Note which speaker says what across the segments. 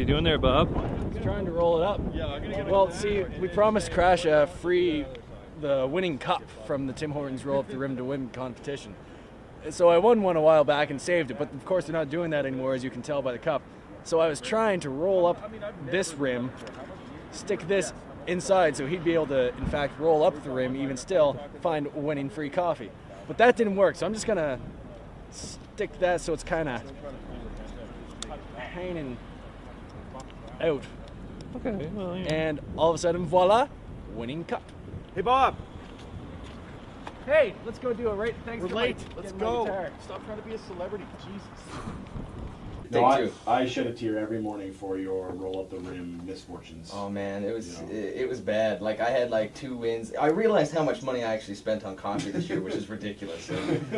Speaker 1: you doing there, Bob?
Speaker 2: Just trying to roll it up. Well, see, we promised Crash the winning cup from the Tim Hortons Roll Up the Rim to Win competition. So I won one a while back and saved it, but of course they're not doing that anymore, as you can tell by the cup. So I was trying to roll up this rim, stick this inside so he'd be able to, in fact, roll up the rim, even still, find winning free coffee. But that didn't work, so I'm just going to stick that so it's kind of hanging out.
Speaker 1: Okay, well, yeah.
Speaker 2: And all of a sudden, voila, winning cup.
Speaker 3: Hey, Bob.
Speaker 2: Hey, let's go do it right. Thanks.
Speaker 3: We're
Speaker 2: for
Speaker 3: late.
Speaker 2: my,
Speaker 3: Let's
Speaker 2: getting
Speaker 3: go.
Speaker 2: my guitar.
Speaker 3: Stop trying to be a celebrity. Jesus.
Speaker 4: No, I shed a tear every morning for your roll up the rim misfortunes.
Speaker 5: Oh man, it was
Speaker 4: You know.
Speaker 5: it was bad. Like I had like 2 wins. I realized how much money I actually spent on coffee this year, which is ridiculous.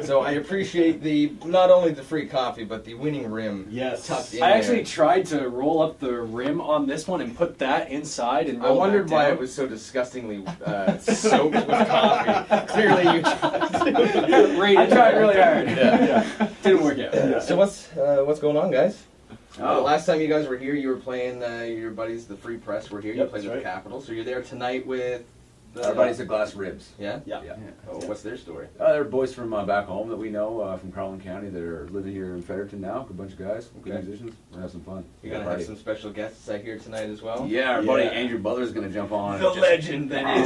Speaker 5: So I appreciate not only the free coffee but the winning rim.
Speaker 4: Yes.
Speaker 5: Tucked in
Speaker 6: I
Speaker 5: there.
Speaker 6: actually tried to roll up the rim on this one and put that inside and
Speaker 5: I
Speaker 6: roll
Speaker 5: wondered
Speaker 6: back
Speaker 5: why
Speaker 6: down.
Speaker 5: it was so disgustingly soaked with coffee. Clearly you tried.
Speaker 6: I tried really hard.
Speaker 5: Yeah.
Speaker 6: Didn't work out.
Speaker 4: Yeah.
Speaker 5: So what's going on, guys?
Speaker 6: Oh.
Speaker 5: Last time you guys were here, you were playing your buddies, the Free Press, were here. You
Speaker 4: Yep,
Speaker 5: played
Speaker 4: that's
Speaker 5: with the
Speaker 4: right.
Speaker 5: Capitol. So you're there tonight with
Speaker 7: Our buddies at Glass Ribs.
Speaker 5: Yeah?
Speaker 4: Yeah.
Speaker 5: Oh, what's their story?
Speaker 7: They're boys from back home that we know from Carlin County that are living here in Fredericton now. A bunch of guys, good
Speaker 5: Okay.
Speaker 7: musicians. We're gonna have some fun.
Speaker 5: You're going to have some special guests out here tonight as well?
Speaker 7: Yeah, our buddy
Speaker 4: Yeah.
Speaker 7: Andrew Butler's gonna jump on.
Speaker 5: The
Speaker 7: and
Speaker 5: legend that is.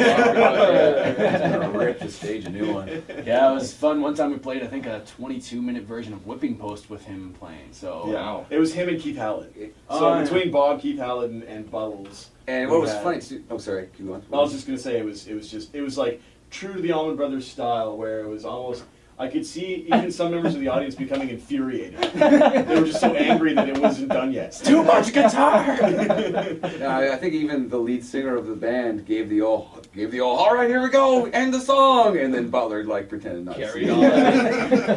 Speaker 7: He's gonna rip the stage a new one.
Speaker 6: Yeah, it was fun. One time we played, I think, a 22-minute version of Whipping Post with him playing. So
Speaker 4: Yeah.
Speaker 5: Wow.
Speaker 4: It was him and Keith Hallett.
Speaker 6: Oh,
Speaker 4: So
Speaker 6: yeah.
Speaker 4: between Bob, Keith Hallett, and Bubbles.
Speaker 7: And what was
Speaker 4: Yeah.
Speaker 7: funny too? Oh, sorry, keep going.
Speaker 4: I was just gonna say it was like true to the Allman Brothers style, where it was almost. I could see even some members of the audience becoming infuriated. They were just so angry that it wasn't done yet.
Speaker 6: too much guitar.
Speaker 7: I think even the lead singer of the band gave the all right, here we go, end the song, and then Butler like pretended not to
Speaker 5: Carried
Speaker 7: see
Speaker 5: on.
Speaker 7: it.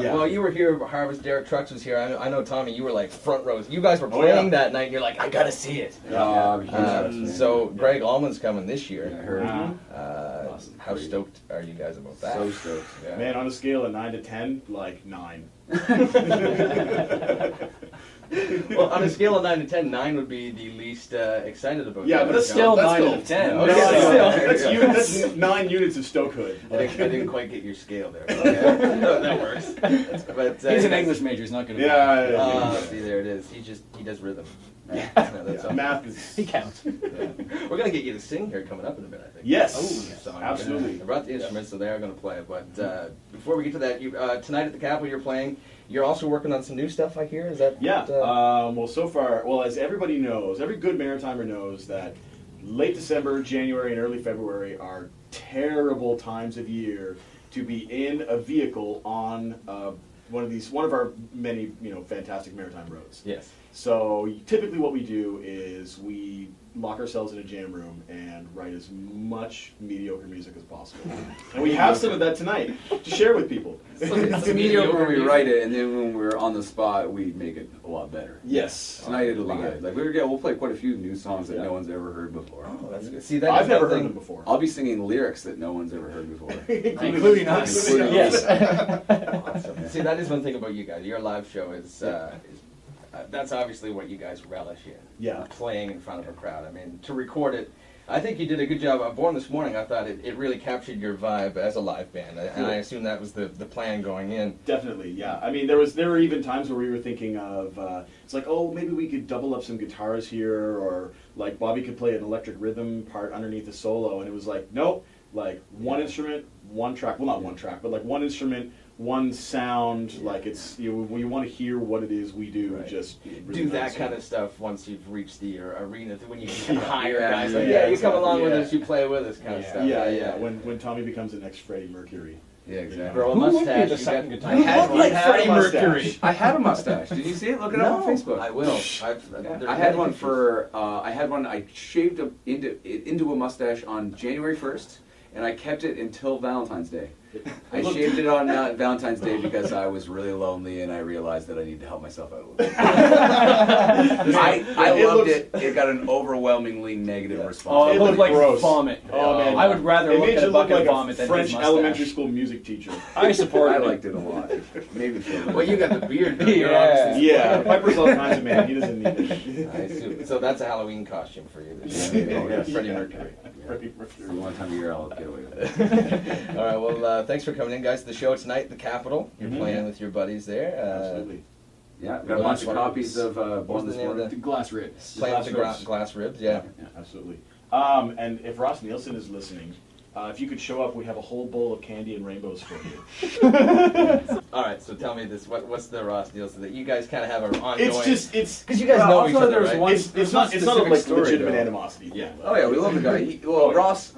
Speaker 4: Yeah.
Speaker 5: Well, you were here. Harvest Derek Trucks was here. I know, Tommy. You were like front rows. You guys were playing that night. and You're like, I gotta see it. So Greg Allman's coming this year.
Speaker 7: I heard.
Speaker 5: Awesome. How stoked are you guys about that?
Speaker 7: So stoked.
Speaker 5: Yeah.
Speaker 4: Man, on a scale of 9 to 10, like 9.
Speaker 5: Well, on a scale of 9 to 10, 9 would be the least excited about.
Speaker 4: Yeah,
Speaker 5: that.
Speaker 4: but
Speaker 6: That's still
Speaker 4: That's
Speaker 6: 9
Speaker 4: still-
Speaker 6: out of 10.
Speaker 5: Okay.
Speaker 4: That's 9 units of Stokehood.
Speaker 5: I didn't quite get your scale there. Okay. No, that works. But
Speaker 6: He's an English major. He's not going to.
Speaker 4: Yeah.
Speaker 5: see, there it is. He does rhythm.
Speaker 4: Yeah.
Speaker 5: That's all.
Speaker 4: Math is.
Speaker 6: He counts.
Speaker 5: Yeah. We're gonna get you to sing here coming up in a bit, I think.
Speaker 4: Yes.
Speaker 5: Song.
Speaker 4: Absolutely.
Speaker 5: I brought the instruments, so they are going to play. But before we get to that, you, tonight at the Capitol, you're playing. You're also working on some new stuff, I hear. Is that?
Speaker 4: Yeah. Well, so far, as everybody knows, every good Maritimer knows that late December, January, and early February are terrible times of year to be in a vehicle on one of our many, fantastic maritime roads.
Speaker 5: Yes.
Speaker 4: So typically, what we do is we lock ourselves in a jam room and write as much mediocre music as possible. And we have some of that tonight to share with people.
Speaker 7: It's mediocre when we write it, and then when we're on the spot, we make it a lot better.
Speaker 4: Yes.
Speaker 7: Tonight it'll be good. Like we'll play quite a few new songs that no one's ever heard before.
Speaker 5: Oh, that's good. See, that
Speaker 4: I've
Speaker 5: is
Speaker 4: never
Speaker 5: one
Speaker 4: heard
Speaker 5: thing-
Speaker 4: them before.
Speaker 7: I'll be singing lyrics that no one's ever heard before.
Speaker 6: Including us.
Speaker 7: Yes.
Speaker 5: Awesome. See, that is one thing about you guys. Your live show is that's obviously what you guys relish in.
Speaker 4: Yeah.
Speaker 5: Playing in front of a crowd. I mean, to record it, I think you did a good job. Born This Morning, I thought it really captured your vibe as a live band, and I assume that was the plan going in.
Speaker 4: Definitely, yeah. I mean, there were even times where we were thinking of it's like, oh, maybe we could double up some guitars here, or like Bobby could play an electric rhythm part underneath the solo, and it was like, nope, like one instrument, one track. Well, not one track, but like one instrument, one sound. Like it's we want to hear what it is we do.
Speaker 5: Right.
Speaker 4: Just
Speaker 5: Do that kind of stuff once you've reached the arena, when you can hire
Speaker 4: Yeah,
Speaker 5: guys.
Speaker 4: yeah,
Speaker 5: Like,
Speaker 4: yeah,
Speaker 5: you come along with
Speaker 4: yeah.
Speaker 5: us, you play with us, kind of stuff.
Speaker 4: Yeah. When Tommy becomes the next Freddie Mercury.
Speaker 5: Yeah, exactly.
Speaker 6: Grow a
Speaker 2: Who would be
Speaker 6: mustache.
Speaker 2: the
Speaker 6: you
Speaker 2: second
Speaker 6: got-
Speaker 2: guitar?
Speaker 5: I had
Speaker 4: Like
Speaker 5: one.
Speaker 4: Freddie Mercury.
Speaker 7: I had a mustache. Did you see it? Look it up on Facebook.
Speaker 5: I will.
Speaker 7: I had one for. I had one. I shaved into a mustache on January 1st, and I kept it until Valentine's Day. I shaved it on Valentine's Day because I was really lonely and I realized that I needed to help myself out a little bit. I loved it. It got an overwhelmingly negative response.
Speaker 6: It looked like
Speaker 4: gross.
Speaker 6: vomit.
Speaker 4: Oh, man.
Speaker 6: I would rather
Speaker 4: It
Speaker 6: look
Speaker 4: made
Speaker 6: at
Speaker 4: you
Speaker 6: a
Speaker 4: look
Speaker 6: bucket
Speaker 4: like
Speaker 6: of vomit
Speaker 4: a
Speaker 6: than
Speaker 4: French
Speaker 6: his mustache.
Speaker 4: elementary school music teacher.
Speaker 6: I support
Speaker 7: I
Speaker 6: it.
Speaker 7: liked it a lot. Made me feel
Speaker 5: Well, you got the beard. Though. You're
Speaker 6: Yeah.
Speaker 5: obviously-
Speaker 4: Yeah, Piper's all kinds of man. He doesn't need it.
Speaker 5: I assume. So that's a Halloween costume for you. This
Speaker 4: Yeah.
Speaker 5: year.
Speaker 4: Yeah.
Speaker 5: Freddie Mercury.
Speaker 7: For one time a year, I'll get away with it.
Speaker 5: All right. Well, thanks for coming in, guys. The show tonight, the Capitol. You're playing with your buddies there.
Speaker 4: Absolutely.
Speaker 7: Yeah, got a bunch of copies of Born
Speaker 5: What's the
Speaker 7: This
Speaker 5: name of
Speaker 7: Morning.
Speaker 6: The glass ribs.
Speaker 5: Playing with the
Speaker 4: Glass
Speaker 5: glass ribs. Yeah.
Speaker 4: Absolutely. And if Ross Neilsen is listening, if you could show up, we have a whole bowl of candy and rainbows for you.
Speaker 5: All right. So tell me this. What's the Ross Neilsen that you guys kind of have an ongoing?
Speaker 4: It's
Speaker 5: because you guys know each other,
Speaker 7: there's
Speaker 5: right?
Speaker 7: one-
Speaker 4: it's not
Speaker 7: specific
Speaker 4: like
Speaker 7: story,
Speaker 4: legitimate
Speaker 7: though.
Speaker 4: animosity.
Speaker 6: Yeah.
Speaker 7: Oh yeah, we love the guy.
Speaker 4: Oh, yeah.
Speaker 7: Ross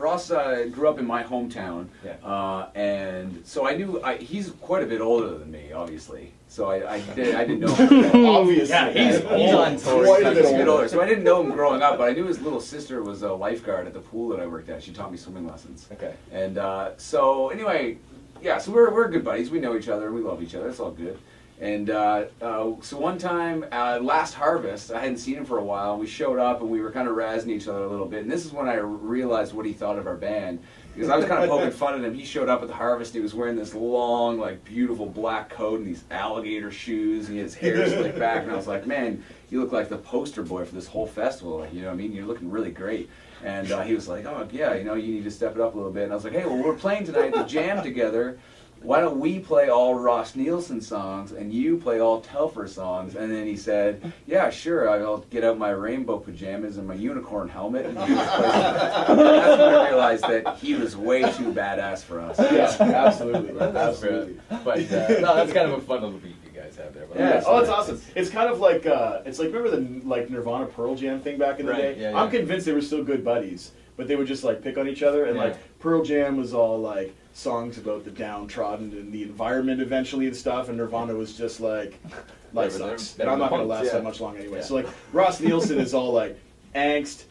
Speaker 7: grew up in my hometown,
Speaker 5: Yeah.
Speaker 7: and so I knew he's quite a bit older than me, obviously. So I didn't know him.
Speaker 4: Obviously.
Speaker 6: Yeah, he's
Speaker 5: on tour.
Speaker 4: Quite a
Speaker 7: He's
Speaker 4: bit
Speaker 7: a bit
Speaker 4: older.
Speaker 7: older. So I didn't know him growing up, but I knew his little sister was a lifeguard at the pool that I worked at. She taught me swimming lessons.
Speaker 5: Okay.
Speaker 7: And so anyway, yeah, so we're good buddies. We know each other. We love each other. It's all good. And so one time, last harvest, I hadn't seen him for a while. We showed up and we were kind of razzing each other a little bit. And this is when I realized what he thought of our band. Because I was kind of poking fun at him. He showed up at the harvest. He was wearing this long, like, beautiful black coat and these alligator shoes. And he had his hair slicked back. And I was like, man, you look like the poster boy for this whole festival. Like, you know what I mean? You're looking really great. And he was like, oh, yeah, you know, you need to step it up a little bit. And I was like, hey, well, we're playing tonight to jam together. Why don't we play all Ross Neilsen songs and you play all Telfer songs? And then he said, yeah, sure, I'll get out my rainbow pajamas and my unicorn helmet. And he was playing. That's when I realized that he was way too badass for us.
Speaker 4: Yeah, absolutely. Absolutely.
Speaker 5: But no, that's kind of a fun little beat you guys have there. But
Speaker 4: Yeah. Oh, it's awesome. It's kind of like remember the Nirvana Pearl Jam thing back in the
Speaker 5: Right,
Speaker 4: day?
Speaker 5: yeah,
Speaker 4: I'm
Speaker 5: yeah.
Speaker 4: convinced they were still good buddies, but they would just like pick on each other and
Speaker 5: Yeah.
Speaker 4: like Pearl Jam was all like songs about the downtrodden and the environment eventually and stuff, and Nirvana was just like life
Speaker 5: They were-
Speaker 4: sucks.
Speaker 5: they
Speaker 4: And
Speaker 5: were
Speaker 4: I'm not going to
Speaker 5: punks,
Speaker 4: last
Speaker 5: yeah.
Speaker 4: that much long anyway.
Speaker 5: Yeah.
Speaker 4: So like Ross Neilsen is all like angst.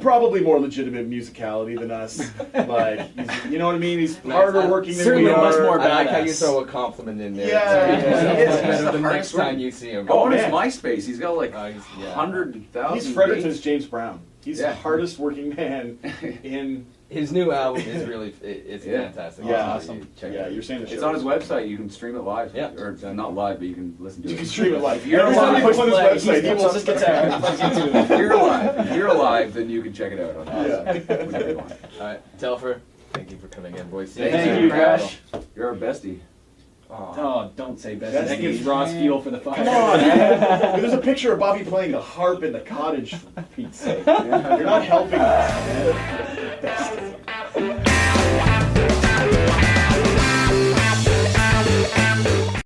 Speaker 4: Probably more legitimate musicality than us. Like, you know what I mean? He's harder working than
Speaker 6: Certainly
Speaker 4: we are.
Speaker 6: much more
Speaker 5: I like how
Speaker 6: badass.
Speaker 5: you throw a compliment in there.
Speaker 4: Yeah,
Speaker 5: It's
Speaker 4: yeah.
Speaker 5: better the
Speaker 7: Hard
Speaker 5: next
Speaker 7: swing.
Speaker 5: time you see him.
Speaker 7: Go on his
Speaker 4: man.
Speaker 7: MySpace. He's got like
Speaker 5: Oh, yeah.
Speaker 7: 100,000
Speaker 4: He's Fredericton's
Speaker 7: dates.
Speaker 4: James Brown. He's
Speaker 7: Yeah.
Speaker 4: the hardest working man in.
Speaker 5: His new album is really it's
Speaker 7: Yeah.
Speaker 5: fantastic.
Speaker 4: Yeah.
Speaker 5: Awesome. Check
Speaker 4: Yeah,
Speaker 5: it out.
Speaker 4: you're saying the show.
Speaker 7: It's on his website. You can stream it live.
Speaker 5: Yeah.
Speaker 7: Or not live, but you can listen to it.
Speaker 4: You can stream it live.
Speaker 7: If you're
Speaker 4: Every time he
Speaker 7: alive,
Speaker 4: puts on his website, he
Speaker 6: He pulls his guitar. He plays YouTube.
Speaker 7: if you're alive, then you can check it out on whenever you want.
Speaker 5: All right, Telfer, thank you for coming in, boys.
Speaker 6: Thank you, Crash.
Speaker 7: You're our bestie.
Speaker 6: Oh, don't say bestie.
Speaker 4: Bestie.
Speaker 6: That gives Ross fuel for the fire.
Speaker 4: Come on, man. There's a picture of Bobby playing the harp in the cottage, for Pete's sake. You're not helping us, man.